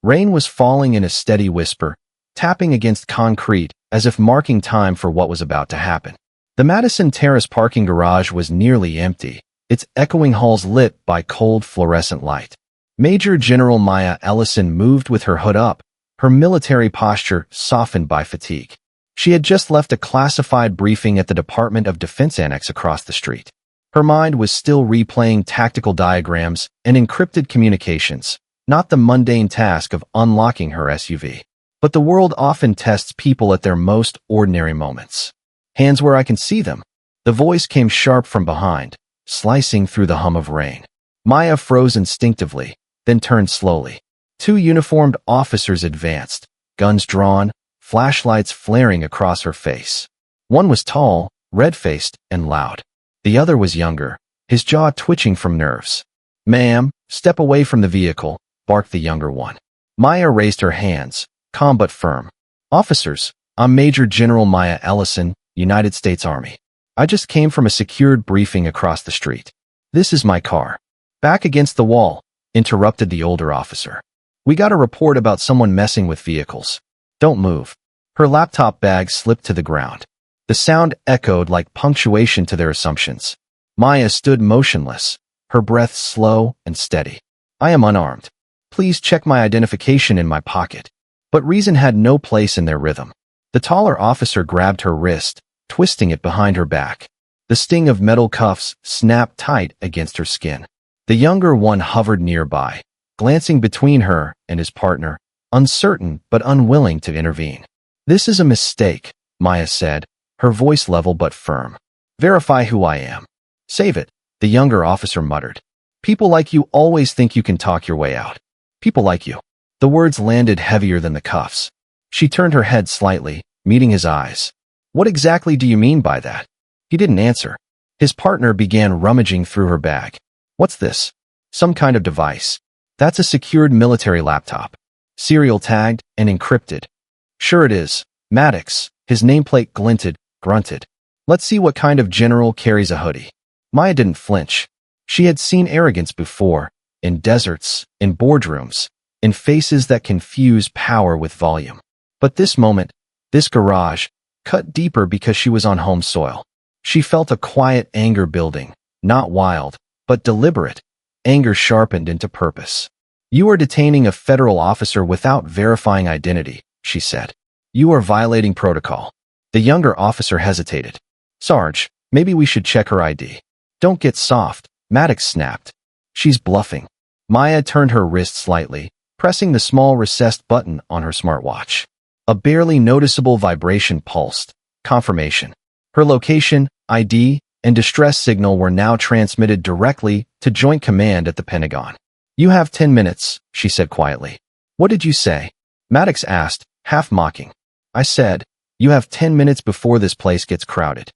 Rain was falling in a steady whisper, tapping against concrete as if marking time for what was about to happen. The Madison Terrace parking garage was nearly empty, its echoing halls lit by cold fluorescent light. Major General Maya Ellison moved with her hood up, her military posture softened by fatigue. She had just left a classified briefing at the Department of Defense Annex across the street. Her mind was still replaying tactical diagrams and encrypted communications, not the mundane task of unlocking her SUV. But the world often tests people at their most ordinary moments. Hands where I can see them. The voice came sharp from behind, slicing through the hum of rain. Maya froze instinctively, then turned slowly. Two uniformed officers advanced, guns drawn, flashlights flaring across her face. One was tall, red-faced, and loud. The other was younger, his jaw twitching from nerves. "Ma'am, step away from the vehicle," barked the younger one. Maya raised her hands, calm but firm. "Officers, I'm Major General Maya Ellison, United States Army. I just came from a secured briefing across the street. This is my car." "Back against the wall," interrupted the older officer. "We got a report about someone messing with vehicles. Don't move." Her laptop bag slipped to the ground. The sound echoed like punctuation to their assumptions. Maya stood motionless, her breath slow and steady. "I am unarmed. Please check my identification in my pocket." But reason had no place in their rhythm. The taller officer grabbed her wrist, twisting it behind her back. The sting of metal cuffs snapped tight against her skin. The younger one hovered nearby, glancing between her and his partner, uncertain but unwilling to intervene. "This is a mistake," Maya said, her voice level but firm. "Verify who I am." "Save it," the younger officer muttered. "People like you always think you can talk your way out. People like you." The words landed heavier than the cuffs. She turned her head slightly, meeting his eyes. "What exactly do you mean by that?" He didn't answer. His partner began rummaging through her bag. "What's this?" "Some kind of device. That's a secured military laptop. Serial tagged and encrypted." "Sure it is." Maddox, his nameplate grunted. "Let's see what kind of general carries a hoodie." Maya didn't flinch. She had seen arrogance before, in deserts, in boardrooms, in faces that confuse power with volume. But this moment, this garage, cut deeper because she was on home soil. She felt a quiet anger building, not wild, but deliberate, anger sharpened into purpose. "You are detaining a federal officer without verifying identity," she said. "You are violating protocol." The younger officer hesitated. "Sarge, maybe we should check her ID." "Don't get soft," Maddox snapped. "She's bluffing." Maya turned her wrist slightly, pressing the small recessed button on her smartwatch. A barely noticeable vibration pulsed. Confirmation. Her location, ID, and distress signal were now transmitted directly to Joint Command at the Pentagon. "You have 10 minutes, she said quietly. "What did you say?" Maddox asked, half mocking. "I said, you have 10 minutes before this place gets crowded."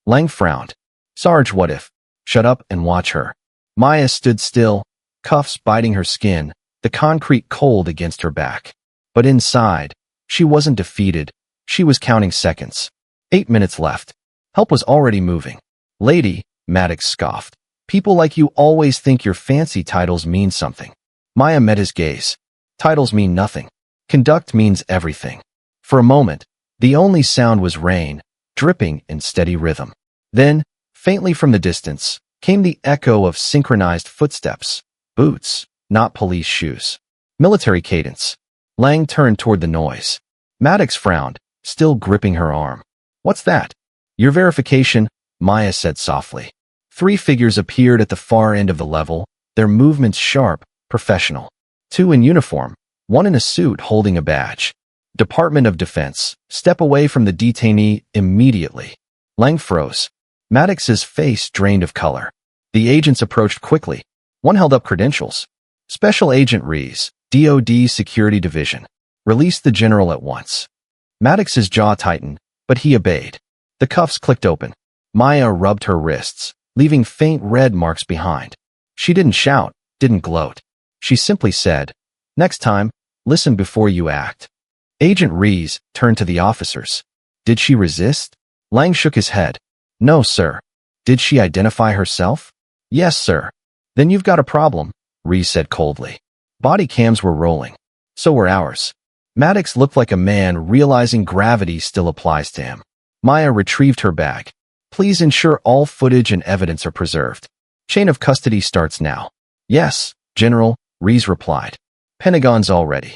Lang frowned. "Sarge, what if?" "Shut up and watch her." Maya stood still, cuffs biting her skin, the concrete cold against her back. But inside, she wasn't defeated. She was counting seconds. 8 minutes left. Help was already moving. "Lady," Maddox scoffed. "People like you always think your fancy titles mean something." Maya met his gaze. "Titles mean nothing. Conduct means everything." For a moment, the only sound was rain, dripping in steady rhythm. Then, faintly from the distance, came the echo of synchronized footsteps. Boots, not police shoes. Military cadence. Lang turned toward the noise. Maddox frowned, still gripping her arm. "What's that?" "Your verification," Maya said softly. 3 figures appeared at the far end of the level, their movements sharp, professional. 2 in uniform, 1 in a suit holding a badge. "Department of Defense, step away from the detainee immediately." Lang froze. Maddox's face drained of color. The agents approached quickly. One held up credentials. "Special Agent Rees, DOD Security Division. Release the general at once." Maddox's jaw tightened, but he obeyed. The cuffs clicked open. Maya rubbed her wrists, leaving faint red marks behind. She didn't shout, didn't gloat. She simply said, "Next time, listen before you act." Agent Rees turned to the officers. "Did she resist?" Lang shook his head. "No, sir." "Did she identify herself?" "Yes, sir." "Then you've got a problem," Rees said coldly. Body cams were rolling. So were ours. Maddox looked like a man realizing gravity still applies to him. Maya retrieved her bag. Please ensure all footage and evidence are preserved. Chain of custody starts now. Yes, General, Rees replied. Pentagon's already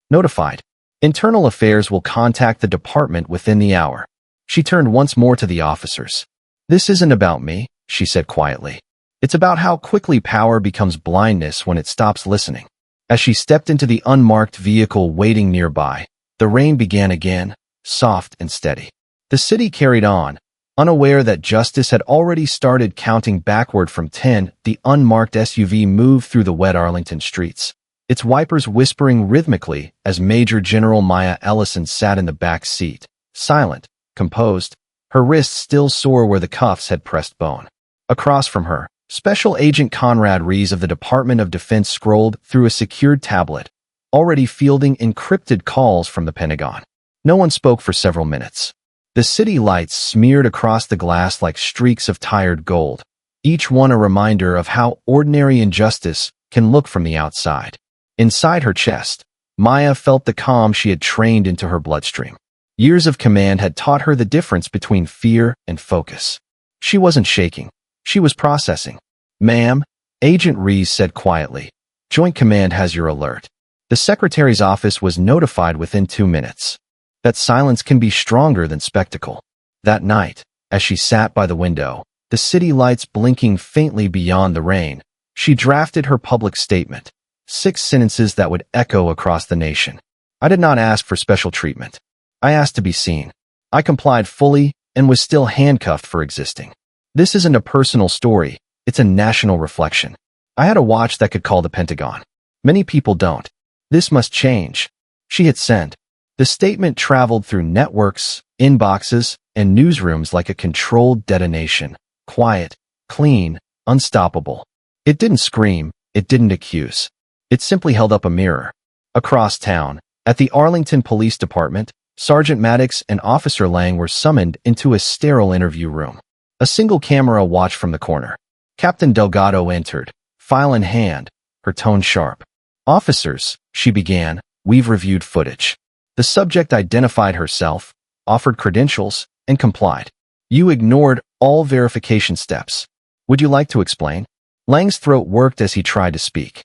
notified. Internal Affairs will contact the department within the hour. She turned once more to the officers. This isn't about me, she said quietly. It's about how quickly power becomes blindness when it stops listening. As she stepped into the unmarked vehicle waiting nearby, the rain began again, soft and steady. The city carried on, unaware that justice had already started counting backward from 10. The unmarked SUV moved through the wet Arlington streets, its wipers whispering rhythmically as Major General Maya Ellison sat in the back seat, silent, composed, her wrists still sore where the cuffs had pressed bone. Across from her, Special Agent Conrad Rees of the Department of Defense scrolled through a secured tablet, already fielding encrypted calls from the Pentagon. No one spoke for several minutes. The city lights smeared across the glass like streaks of tired gold, each one a reminder of how ordinary injustice can look from the outside. Inside her chest, Maya felt the calm she had trained into her bloodstream. Years of command had taught her the difference between fear and focus. She wasn't shaking. She was processing. Ma'am, Agent Rees said quietly. Joint Command has your alert. The Secretary's office was notified within 2 minutes. That silence can be stronger than spectacle. That night, as she sat by the window, the city lights blinking faintly beyond the rain, she drafted her public statement. 6 sentences that would echo across the nation. I did not ask for special treatment. I asked to be seen. I complied fully and was still handcuffed for existing. This isn't a personal story, it's a national reflection. I had a watch that could call the Pentagon. Many people don't. This must change. She hit send. The statement traveled through networks, inboxes, and newsrooms like a controlled detonation. Quiet, clean, unstoppable. It didn't scream, it didn't accuse. It simply held up a mirror. Across town, at the Arlington Police Department, Sergeant Maddox and Officer Lang were summoned into a sterile interview room. A single camera watched from the corner. Captain Delgado entered, file in hand, her tone sharp. Officers, she began, we've reviewed footage. The subject identified herself, offered credentials, and complied. You ignored all verification steps. Would you like to explain? Lang's throat worked as he tried to speak.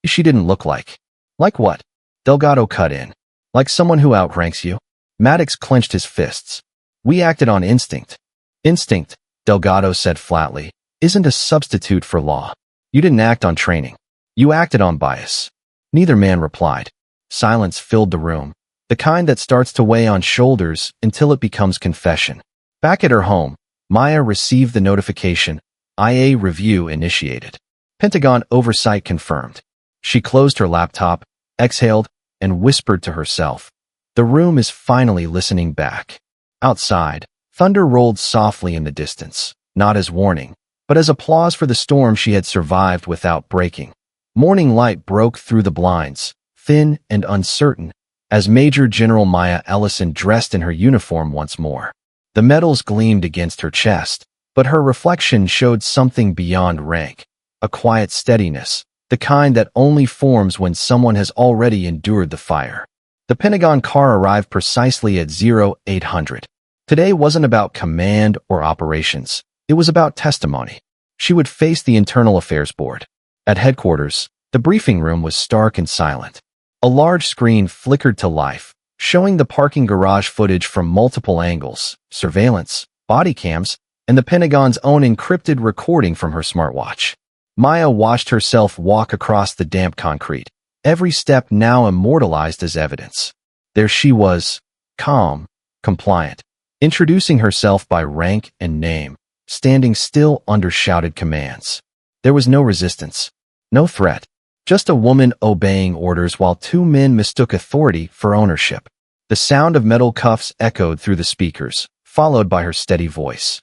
She didn't look like. Like what? Delgado cut in. Like someone who outranks you? Maddox clenched his fists. We acted on instinct. Instinct, Delgado said flatly, isn't a substitute for law. You didn't act on training. You acted on bias. Neither man replied. Silence filled the room, the kind that starts to weigh on shoulders until it becomes confession. Back at her home, Maya received the notification, IA review initiated. Pentagon oversight confirmed. She closed her laptop, exhaled, and whispered to herself. The room is finally listening back. Outside, thunder rolled softly in the distance, not as warning, but as applause for the storm she had survived without breaking. Morning light broke through the blinds, thin and uncertain, as Major General Maya Ellison dressed in her uniform once more. The medals gleamed against her chest, but her reflection showed something beyond rank, a quiet steadiness, the kind that only forms when someone has already endured the fire. The Pentagon car arrived precisely at 0800. Today wasn't about command or operations. It was about testimony. She would face the Internal Affairs Board. At headquarters, the briefing room was stark and silent. A large screen flickered to life, showing the parking garage footage from multiple angles, surveillance, body cams, and the Pentagon's own encrypted recording from her smartwatch. Maya watched herself walk across the damp concrete, every step now immortalized as evidence. There she was, calm, compliant, introducing herself by rank and name, standing still under shouted commands. There was no resistance, no threat, just a woman obeying orders while 2 men mistook authority for ownership. The sound of metal cuffs echoed through the speakers, followed by her steady voice.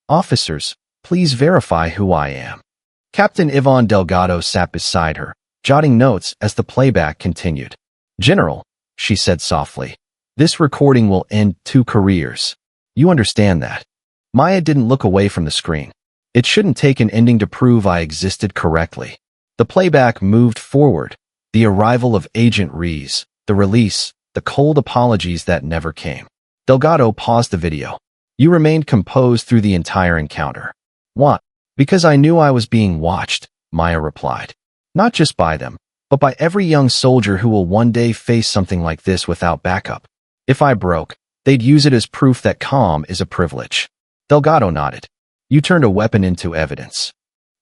Officers, please verify who I am. Captain Yvonne Delgado sat beside her, jotting notes as the playback continued. General, she said softly, this recording will end 2 careers. You understand that? Maya didn't look away from the screen. It shouldn't take an ending to prove I existed correctly. The playback moved forward, The arrival of Agent Rees, the release, the cold apologies that never came. Delgado paused the video. You remained composed through the entire encounter. What? Because I knew I was being watched, Maya replied. Not just by them, but by every young soldier who will one day face something like this without backup. If I broke, they'd use it as proof that calm is a privilege. Delgado nodded. You turned a weapon into evidence.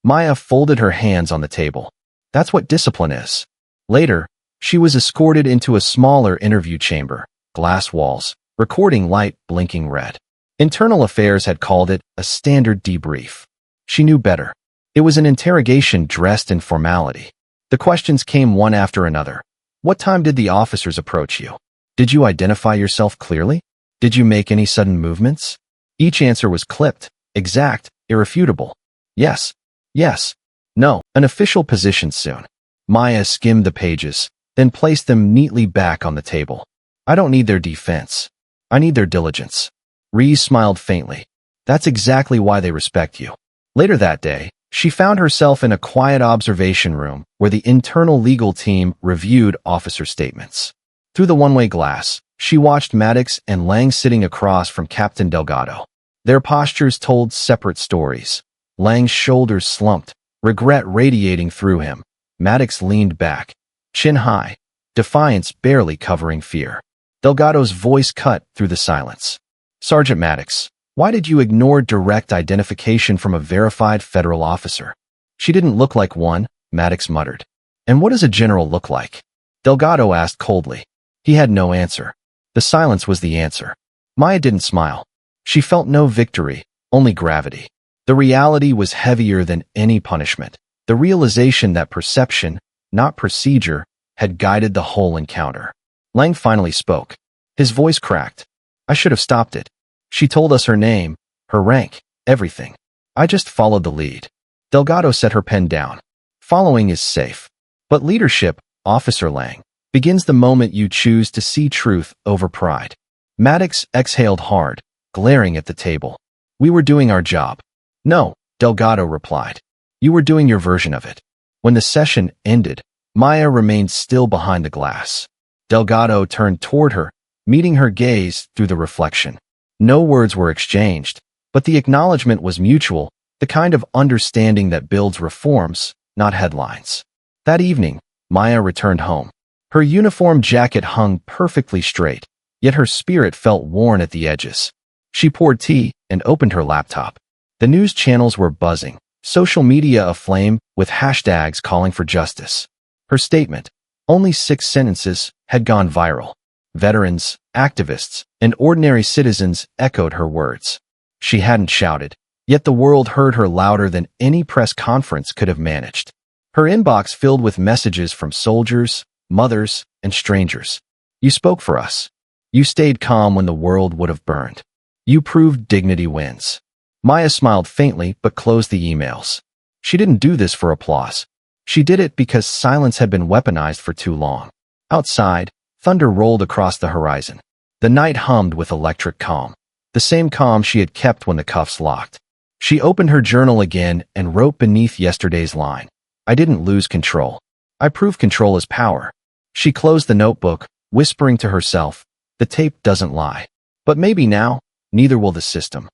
Maya folded her hands on the table. That's what discipline is. Later, she was escorted into a smaller interview chamber, glass walls, recording light blinking red. Internal Affairs had called it a standard debrief. She knew better. It was an interrogation dressed in formality. The questions came one after another. What time did the officers approach you? Did you identify yourself clearly? Did you make any sudden movements? Each answer was clipped, exact, irrefutable. Yes. Yes. No. An official position soon. Maya skimmed the pages, then placed them neatly back on the table. I don't need their defense. I need their diligence. Rees smiled faintly. That's exactly why they respect you. Later that day, she found herself in a quiet observation room where the internal legal team reviewed officer statements. Through the one-way glass, she watched Maddox and Lang sitting across from Captain Delgado. Their postures told separate stories. Lang's shoulders slumped, regret radiating through him. Maddox leaned back, chin high, defiance barely covering fear. Delgado's voice cut through the silence. Sergeant Maddox, why did you ignore direct identification from a verified federal officer? She didn't look like one, Maddox muttered. And what does a general look like? Delgado asked coldly. He had no answer. The silence was the answer. Maya didn't smile. She felt no victory, only gravity. The reality was heavier than any punishment. The realization that perception, not procedure, had guided the whole encounter. Lang finally spoke. His voice cracked. I should have stopped it. She told us her name, her rank, everything. I just followed the lead. Delgado set her pen down. Following is safe. But leadership, Officer Lang, begins the moment you choose to see truth over pride. Maddox exhaled hard, glaring at the table. We were doing our job. No, Delgado replied. You were doing your version of it. When the session ended, Maya remained still behind the glass. Delgado turned toward her, meeting her gaze through the reflection. No words were exchanged, but the acknowledgement was mutual, the kind of understanding that builds reforms, not headlines. That evening, Maya returned home. Her uniform jacket hung perfectly straight, yet her spirit felt worn at the edges. She poured tea and opened her laptop. The news channels were buzzing, social media aflame with hashtags calling for justice. Her statement, only 6 sentences, had gone viral. Veterans, activists, and ordinary citizens echoed her words. She hadn't shouted, yet the world heard her louder than any press conference could have managed. Her inbox filled with messages from soldiers, mothers, and strangers. You spoke for us. You stayed calm when the world would have burned. You proved dignity wins. Maya smiled faintly but closed the emails. She didn't do this for applause. She did it because silence had been weaponized for too long. Outside, thunder rolled across the horizon. The night hummed with electric calm, the same calm she had kept when the cuffs locked. She opened her journal again and wrote beneath yesterday's line, I didn't lose control. I proved control is power. She closed the notebook, whispering to herself, the tape doesn't lie. But maybe now, neither will the system.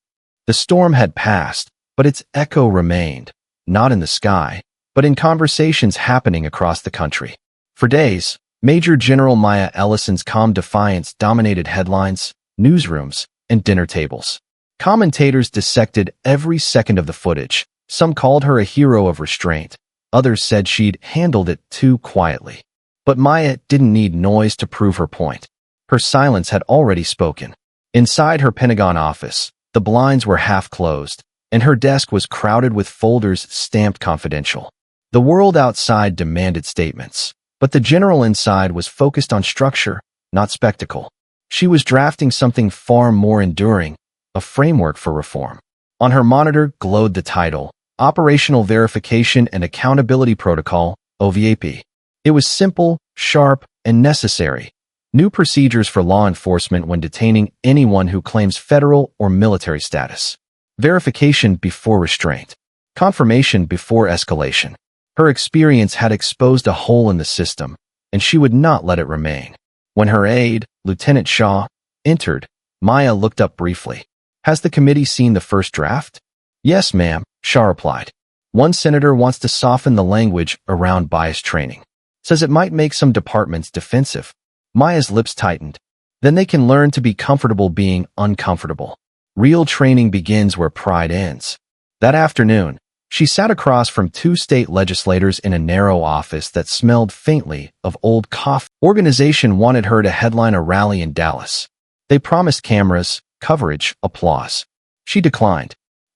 The storm had passed, but its echo remained, not in the sky, but in conversations happening across the country. For days, Major General Maya Ellison's calm defiance dominated headlines, newsrooms, and dinner tables. Commentators dissected every second of the footage. Some called her a hero of restraint. Others said she'd handled it too quietly. But Maya didn't need noise to prove her point. Her silence had already spoken. Inside her Pentagon office, the blinds were half closed, and her desk was crowded with folders stamped confidential. The world outside demanded statements, but the general inside was focused on structure, not spectacle. She was drafting something far more enduring, a framework for reform. On her monitor glowed the title, Operational Verification and Accountability Protocol, OVAP. It was simple, sharp, and necessary. New procedures for law enforcement when detaining anyone who claims federal or military status. Verification before restraint. Confirmation before escalation. Her experience had exposed a hole in the system, and she would not let it remain. When her aide, Lieutenant Shaw, entered, Maya looked up briefly. "Has the committee seen the first draft?" "Yes, ma'am," Shaw replied. "One senator wants to soften the language around bias training. Says it might make some departments defensive." Maya's lips tightened. "Then they can learn to be comfortable being uncomfortable. Real training begins where pride ends." That afternoon, she sat across from two state legislators in a narrow office that smelled faintly of old coffee. Organization wanted her to headline a rally in Dallas. They promised cameras, coverage, applause. She declined.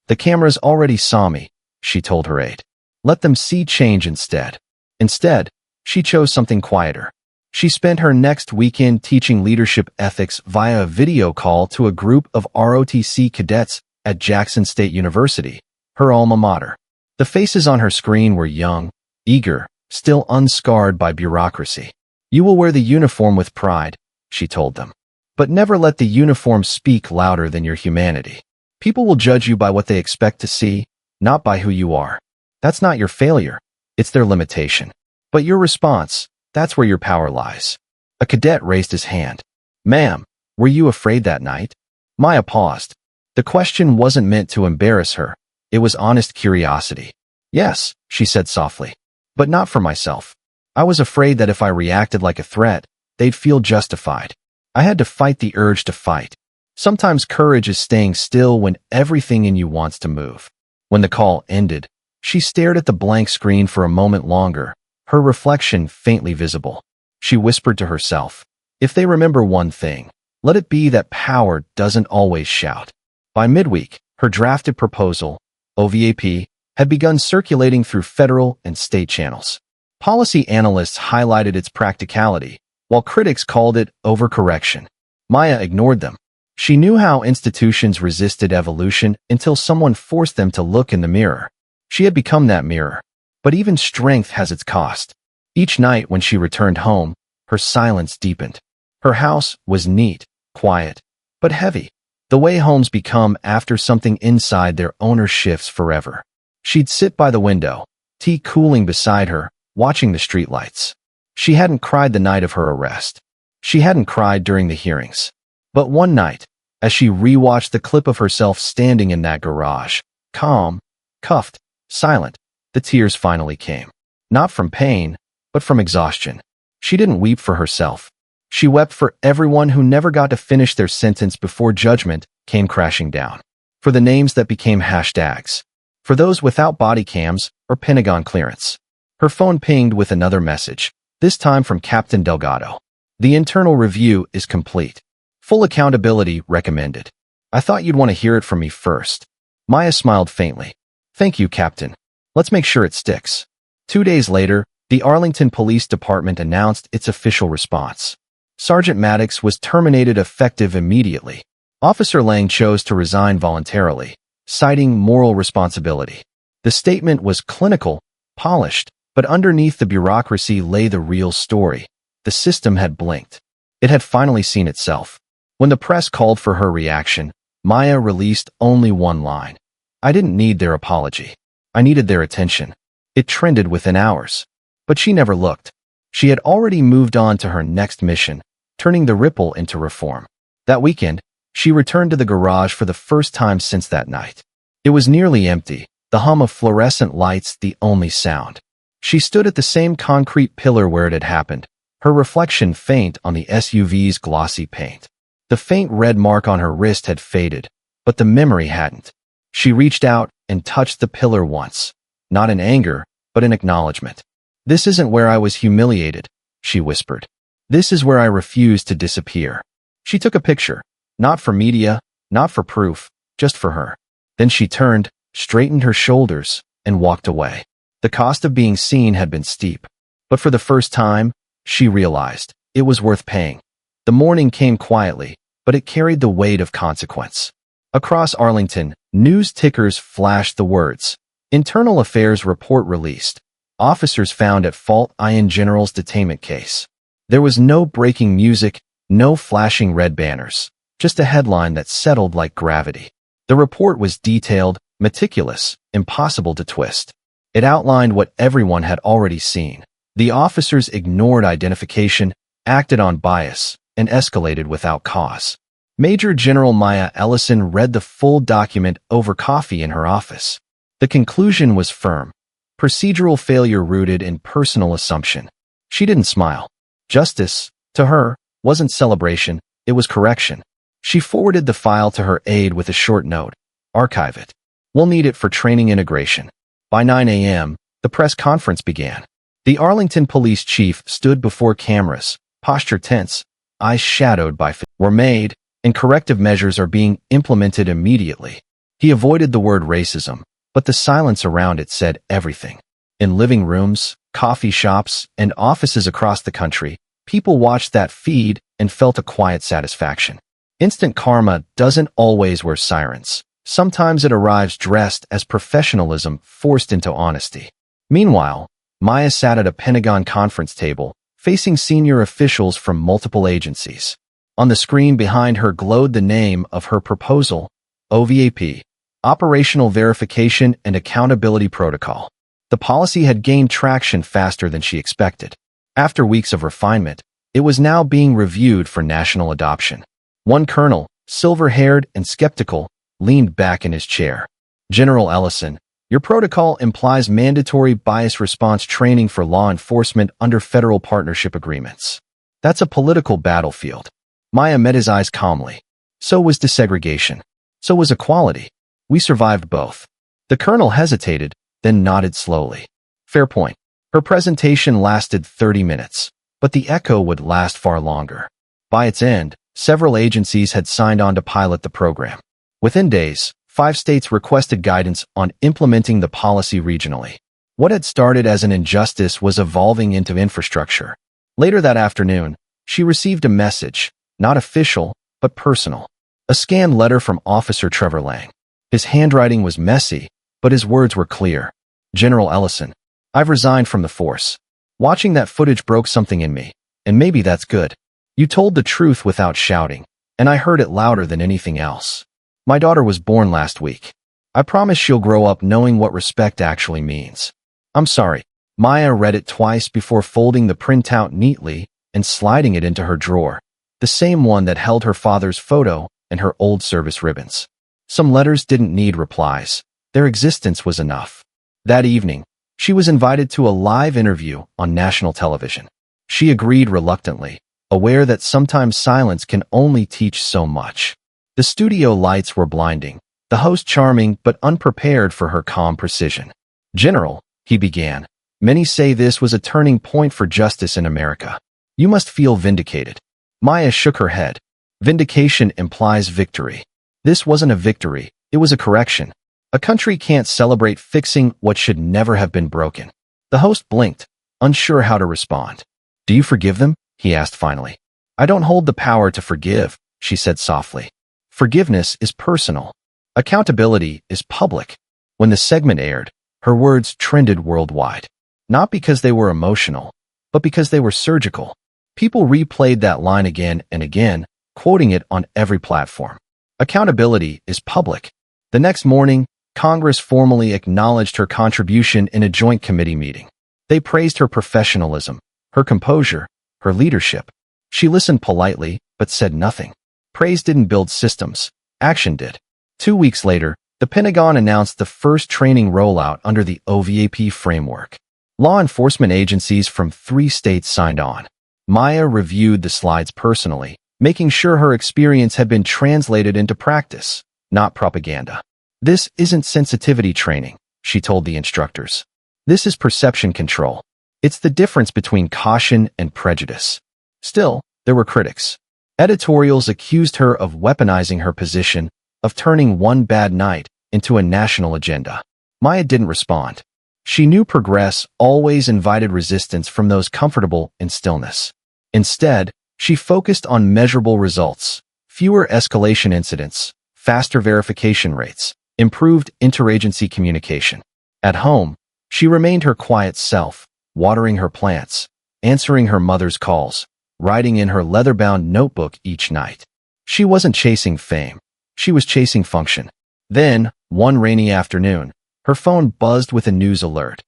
"The cameras already saw me," she told her aide. "Let them see change instead." Instead, she chose something quieter. She spent her next weekend teaching leadership ethics via a video call to a group of ROTC cadets at Jackson State University, her alma mater. The faces on her screen were young, eager, still unscarred by bureaucracy. "You will wear the uniform with pride," she told them. "But never let the uniform speak louder than your humanity. People will judge you by what they expect to see, not by who you are. That's not your failure, it's their limitation. But your response, that's where your power lies." A cadet raised his hand. "Ma'am, were you afraid that night?" Maya paused. The question wasn't meant to embarrass her. It was honest curiosity. "Yes," she said softly, "but not for myself. I was afraid that if I reacted like a threat, they'd feel justified. I had to fight the urge to fight. Sometimes courage is staying still when everything in you wants to move." When the call ended, she stared at the blank screen for a moment longer, her reflection faintly visible. She whispered to herself, "If they remember one thing, let it be that power doesn't always shout." By midweek, her drafted proposal, OVAP, had begun circulating through federal and state channels. Policy analysts highlighted its practicality, while critics called it overcorrection. Maya ignored them. She knew how institutions resisted evolution until someone forced them to look in the mirror. She had become that mirror. But even strength has its cost. Each night when she returned home, her silence deepened. Her house was neat, quiet, but heavy, the way homes become after something inside their owner shifts forever. She'd sit by the window, tea cooling beside her, watching the streetlights. She hadn't cried the night of her arrest. She hadn't cried during the hearings. But one night, as she rewatched the clip of herself standing in that garage, calm, cuffed, silent, the tears finally came. Not from pain, but from exhaustion. She didn't weep for herself. She wept for everyone who never got to finish their sentence before judgment came crashing down. For the names that became hashtags. For those without body cams or Pentagon clearance. Her phone pinged with another message, this time from Captain Delgado. "The internal review is complete. Full accountability recommended. I thought you'd want to hear it from me first." Maya smiled faintly. "Thank you, Captain. Let's make sure it sticks." 2 days later, the Arlington Police Department announced its official response. Sergeant Maddox was terminated effective immediately. Officer Lang chose to resign voluntarily, citing moral responsibility. The statement was clinical, polished, but underneath the bureaucracy lay the real story. The system had blinked. It had finally seen itself. When the press called for her reaction, Maya released only one line. "I didn't need their apology. I needed their attention." It trended within hours. But she never looked. She had already moved on to her next mission, turning the ripple into reform. That weekend, she returned to the garage for the first time since that night. It was nearly empty, the hum of fluorescent lights the only sound. She stood at the same concrete pillar where it had happened, her reflection faint on the SUV's glossy paint. The faint red mark on her wrist had faded, but the memory hadn't. She reached out and touched the pillar once, not in anger, but in acknowledgement. "This isn't where I was humiliated," she whispered. "This is where I refused to disappear." She took a picture, not for media, not for proof, just for her. Then she turned, straightened her shoulders, and walked away. The cost of being seen had been steep, but for the first time, she realized it was worth paying. The morning came quietly, but it carried the weight of consequence. Across Arlington, news tickers flashed the words, "Internal Affairs Report released. Officers found at fault in General's detainment case." There was no breaking music, no flashing red banners, just a headline that settled like gravity. The report was detailed, meticulous, impossible to twist. It outlined what everyone had already seen. The officers ignored identification, acted on bias, and escalated without cause. Major General Maya Ellison read the full document over coffee in her office. The conclusion was firm. Procedural failure rooted in personal assumption. She didn't smile. Justice, to her, wasn't celebration, it was correction. She forwarded the file to her aide with a short note. Archive it. We'll need it for training integration. By 9 a.m., the press conference began. The Arlington police chief stood before cameras, posture tense, eyes shadowed by fatigue. Were made, and corrective measures are being implemented immediately. He avoided the word racism, but the silence around it said everything. In living rooms, coffee shops, and offices across the country, people watched that feed and felt a quiet satisfaction. Instant karma doesn't always wear sirens. Sometimes it arrives dressed as professionalism forced into honesty. Meanwhile, Maya sat at a Pentagon conference table, facing senior officials from multiple agencies. On the screen behind her glowed the name of her proposal, OVAP, Operational Verification and Accountability Protocol. The policy had gained traction faster than she expected. After weeks of refinement, it was now being reviewed for national adoption. One colonel, silver-haired and skeptical, leaned back in his chair. General Ellison, your protocol implies mandatory bias response training for law enforcement under federal partnership agreements. That's a political battlefield. Maya met his eyes calmly. So was desegregation. So was equality. We survived both. The colonel hesitated, then nodded slowly. Fair point. Her presentation lasted 30 minutes, but the echo would last far longer. By its end, several agencies had signed on to pilot the program. Within days, 5 states requested guidance on implementing the policy regionally. What had started as an injustice was evolving into infrastructure. Later that afternoon, she received a message, not official, but personal. A scanned letter from Officer Trevor Lang. His handwriting was messy, but his words were clear. General Ellison, I've resigned from the force. Watching that footage broke something in me, and maybe that's good. You told the truth without shouting, and I heard it louder than anything else. My daughter was born last week. I promise she'll grow up knowing what respect actually means. I'm sorry. Maya read it twice before folding the printout neatly and sliding it into her drawer, the same one that held her father's photo and her old service ribbons. Some letters didn't need replies. Their existence was enough. That evening, she was invited to a live interview on national television. She agreed reluctantly, aware that sometimes silence can only teach so much. The studio lights were blinding, the host charming but unprepared for her calm precision. General, he began, many say this was a turning point for justice in America. You must feel vindicated. Maya shook her head. Vindication implies victory. This wasn't a victory, it was a correction. A country can't celebrate fixing what should never have been broken. The host blinked, unsure how to respond. Do you forgive them? He asked finally. I don't hold the power to forgive, she said softly. Forgiveness is personal. Accountability is public. When the segment aired, her words trended worldwide. Not because they were emotional, but because they were surgical. People replayed that line again and again, quoting it on every platform. Accountability is public. The next morning, Congress formally acknowledged her contribution in a joint committee meeting. They praised her professionalism, her composure, her leadership. She listened politely, but said nothing. Praise didn't build systems. Action did. 2 weeks later, the Pentagon announced the first training rollout under the OVAP framework. Law enforcement agencies from 3 states signed on. Maya reviewed the slides personally, making sure her experience had been translated into practice, not propaganda. This isn't sensitivity training, she told the instructors. This is perception control. It's the difference between caution and prejudice. Still, there were critics. Editorials accused her of weaponizing her position, of turning one bad night into a national agenda. Maya didn't respond. She knew progress always invited resistance from those comfortable in stillness. Instead, she focused on measurable results, fewer escalation incidents, faster verification rates, improved interagency communication. At home, she remained her quiet self, watering her plants, answering her mother's calls, writing in her leather-bound notebook each night. She wasn't chasing fame. She was chasing function. Then, one rainy afternoon, her phone buzzed with a news alert.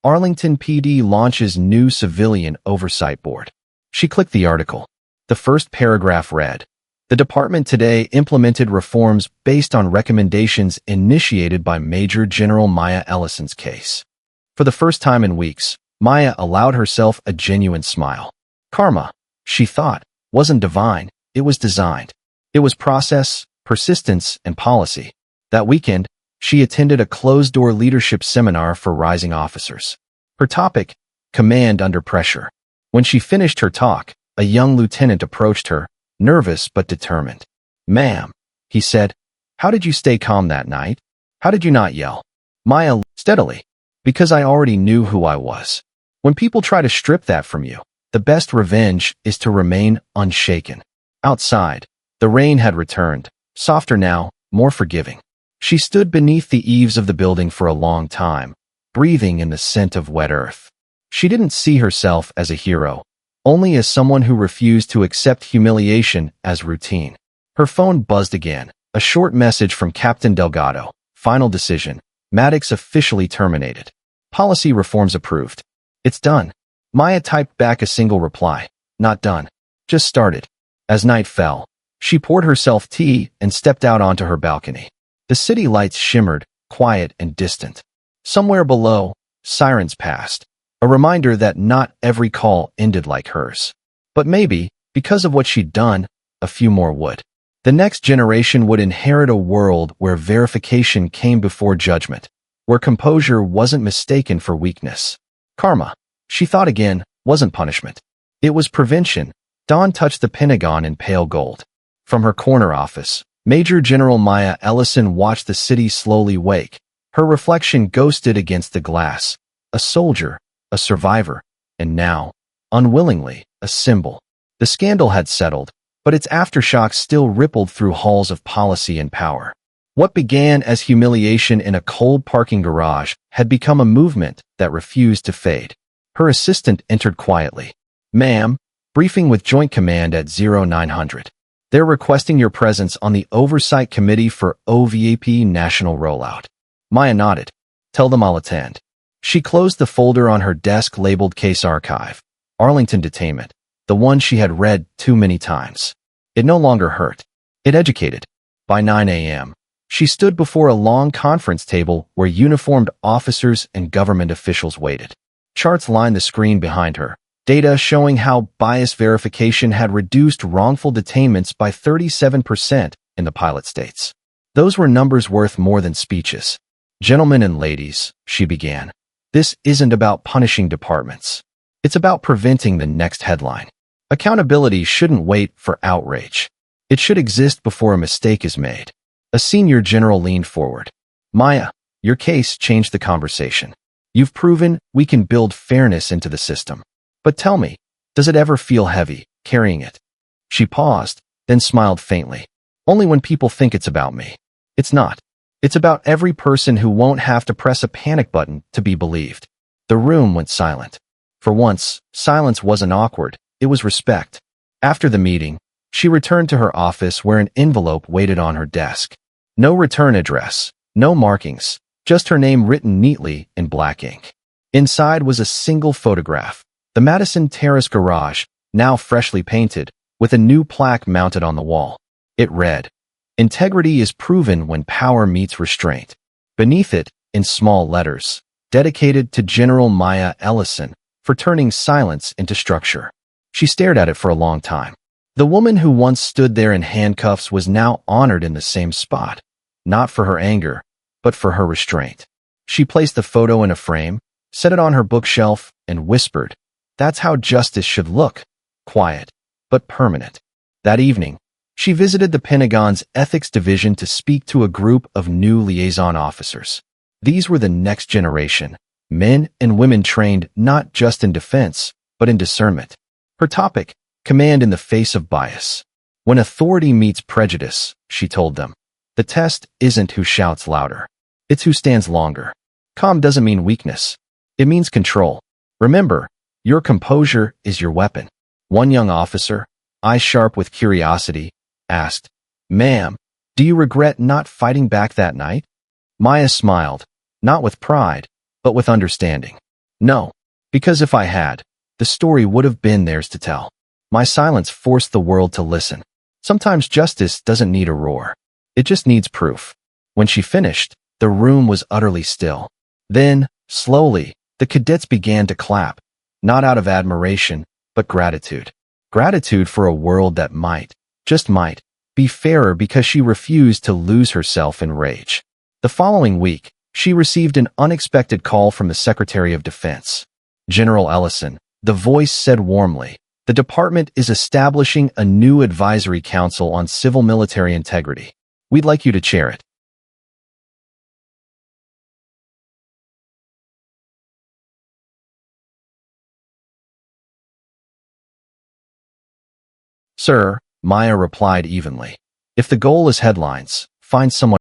Arlington PD launches new civilian oversight board. She clicked the article. The first paragraph read, "The department today implemented reforms based on recommendations initiated by Major General Maya Ellison's case." For the first time in weeks, Maya allowed herself a genuine smile. Karma, she thought, wasn't divine, it was designed. It was process, persistence, and policy. That weekend, she attended a closed-door leadership seminar for rising officers. Her topic, command under pressure. When she finished her talk, a young lieutenant approached her, nervous but determined. "Ma'am," he said, "how did you stay calm that night? How did you not yell?" Maya steadily. "Because I already knew who I was. When people try to strip that from you, the best revenge is to remain unshaken." Outside, the rain had returned, softer now, more forgiving. She stood beneath the eaves of the building for a long time, breathing in the scent of wet earth. She didn't see herself as a hero, only as someone who refused to accept humiliation as routine. Her phone buzzed again, a short message from Captain Delgado. "Final decision. Maddox officially terminated. Policy reforms approved." "It's done." Maya typed back a single reply. "Not done. Just started." As night fell, she poured herself tea and stepped out onto her balcony. The city lights shimmered, quiet and distant. Somewhere below, sirens passed, a reminder that not every call ended like hers. But maybe, because of what she'd done, a few more would. The next generation would inherit a world where verification came before judgment, where composure wasn't mistaken for weakness. Karma, she thought again, wasn't punishment. It was prevention. Dawn touched the Pentagon in pale gold. From her corner office, Major General Maya Ellison watched the city slowly wake. Her reflection ghosted against the glass. A soldier, a survivor, and now, unwillingly, a symbol. The scandal had settled, but its aftershocks still rippled through halls of policy and power. What began as humiliation in a cold parking garage had become a movement that refused to fade. Her assistant entered quietly. "Ma'am, briefing with Joint Command at 0900. They're requesting your presence on the Oversight Committee for OVAP National Rollout." Maya nodded. "Tell them I'll attend." She closed the folder on her desk labeled Case Archive. Arlington Detainment, the one she had read too many times. It no longer hurt. It educated. By 9 a.m., she stood before a long conference table where uniformed officers and government officials waited. Charts lined the screen behind her, data showing how bias verification had reduced wrongful detainments by 37% in the pilot states. Those were numbers worth more than speeches. "Gentlemen and ladies," she began, "this isn't about punishing departments. It's about preventing the next headline. Accountability shouldn't wait for outrage. It should exist before a mistake is made." A senior general leaned forward. "Maya, your case changed the conversation. You've proven we can build fairness into the system. But tell me, does it ever feel heavy, carrying it?" She paused, then smiled faintly. "Only when people think it's about me. It's not. It's about every person who won't have to press a panic button to be believed." The room went silent. For once, silence wasn't awkward, it was respect. After the meeting, she returned to her office where an envelope waited on her desk. No return address, no markings, just her name written neatly in black ink. Inside was a single photograph. The Madison Terrace garage, now freshly painted, with a new plaque mounted on the wall. It read, "Integrity is proven when power meets restraint." Beneath it, in small letters, "Dedicated to General Maya Ellison for turning silence into structure." She stared at it for a long time. The woman who once stood there in handcuffs was now honored in the same spot, not for her anger, but for her restraint. She placed the photo in a frame, set it on her bookshelf, and whispered, "That's how justice should look, quiet, but permanent." That evening, she visited the Pentagon's Ethics Division to speak to a group of new liaison officers. These were the next generation, men and women trained not just in defense, but in discernment. Her topic, command in the face of bias. When authority meets prejudice, she told them, the test isn't who shouts louder. It's who stands longer. Calm doesn't mean weakness. It means control. Remember, your composure is your weapon. One young officer, eyes sharp with curiosity, asked, "Ma'am, do you regret not fighting back that night?" Maya smiled, not with pride, but with understanding. No, because if I had, the story would have been theirs to tell. My silence forced the world to listen. Sometimes justice doesn't need a roar. It just needs proof. When she finished, the room was utterly still. Then, slowly, the cadets began to clap, not out of admiration, but gratitude. Gratitude for a world that might, just might, be fairer because she refused to lose herself in rage. The following week, she received an unexpected call from the Secretary of Defense. General Ellison, the voice said warmly, the department is establishing a new advisory council on civil-military integrity. We'd like you to chair it. Sir, Maya replied evenly. If the goal is headlines, find someone